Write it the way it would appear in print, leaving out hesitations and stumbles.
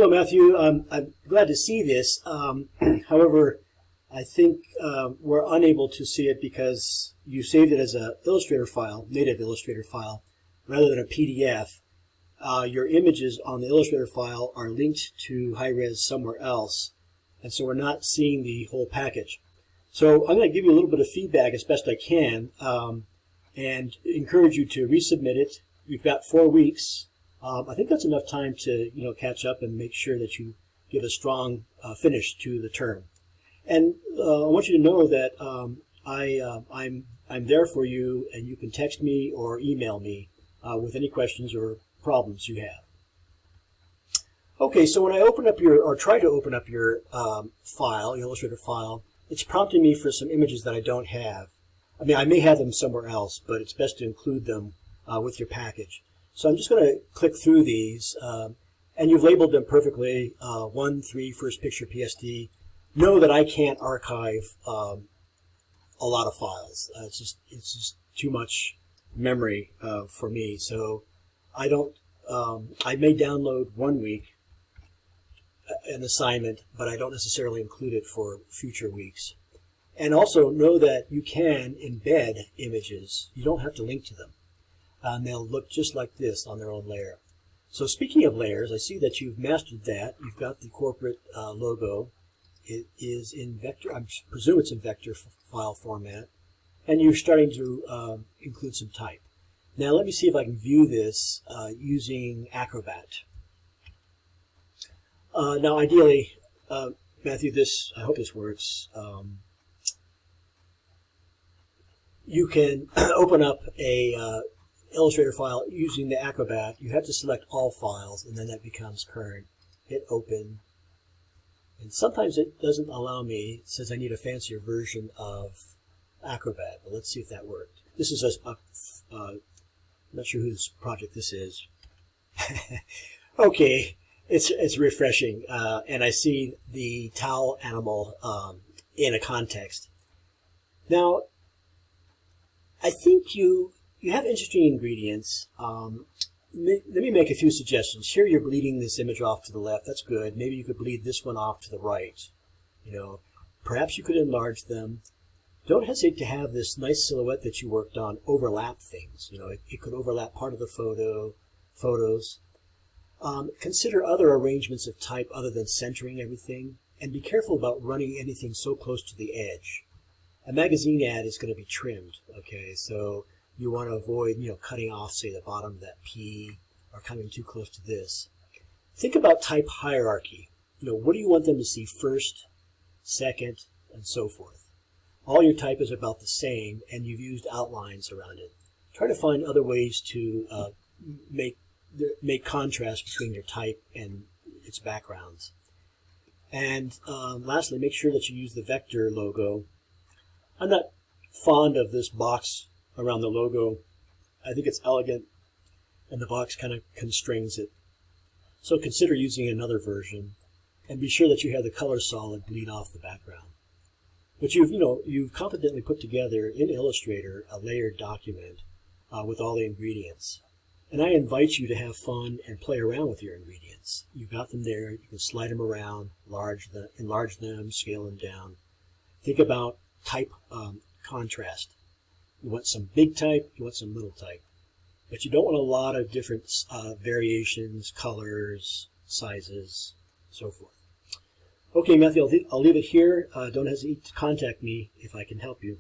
Hello, Matthew. I'm glad to see this. However, I think we're unable to see it because you saved it as a Illustrator file, native Illustrator file, rather than a PDF. Your images on the Illustrator file are linked to high-res somewhere else, and so we're not seeing the whole package. So I'm going to give you a little bit of feedback as best I can, and encourage you to resubmit it. You've got 4 weeks. I think that's enough time to catch up and make sure that you give a strong finish to the term. And I want you to know that I'm there for you, and you can text me or email me with any questions or problems you have. Okay, so when I open up or try to open up your file, your Illustrator file, it's prompting me for some images that I don't have. I mean, I may have them somewhere else, but it's best to include them with your package. So I'm just going to click through these, and you've labeled them perfectly, 1, 3, first picture PSD. Know that I can't archive a lot of files. It's just too much memory for me. So I don't. I may download 1 week an assignment, but I don't necessarily include it for future weeks. And also know that you can embed images. You don't have to link to them. And they'll look just like this on their own layer. So speaking of layers, I see that you've mastered that. You've got the corporate logo. It is in vector. I presume it's in vector file format. And you're starting to include some type. Now let me see if I can view this using Acrobat. Now ideally, Matthew, I hope this works. You can open up a Illustrator file using the Acrobat. You have to select all files, and then that becomes current. Hit open. And sometimes it doesn't allow me. It says I need a fancier version of Acrobat, but let's see if that worked. This is I'm not sure whose project this is. Okay, it's refreshing, and I see the towel animal in a context. Now, I think you have interesting ingredients. Let me make a few suggestions. Here you're bleeding this image off to the left. That's good. Maybe you could bleed this one off to the right. Perhaps you could enlarge them. Don't hesitate to have this nice silhouette that you worked on overlap things. It could overlap part of the photos. Consider other arrangements of type other than centering everything, and be careful about running anything so close to the edge. A magazine ad is going to be trimmed, okay? So you want to avoid, cutting off, say, the bottom of that P or coming too close to this. Think about type hierarchy. What do you want them to see first, second, and so forth? All your type is about the same, and you've used outlines around it. Try to find other ways to make contrast between your type and its backgrounds. And lastly, make sure that you use the vector logo. I'm not fond of this box around the logo. I think it's elegant, and the box kind of constrains it. So consider using another version, and be sure that you have the color solid bleed off the background. But you've competently put together in Illustrator a layered document with all the ingredients. And I invite you to have fun and play around with your ingredients. You've got them there. You can slide them around, enlarge them, scale them down. Think about type contrast. You want some big type, you want some little type. But you don't want a lot of different variations, colors, sizes, so forth. Okay, Matthew, I'll leave it here. Don't hesitate to contact me if I can help you.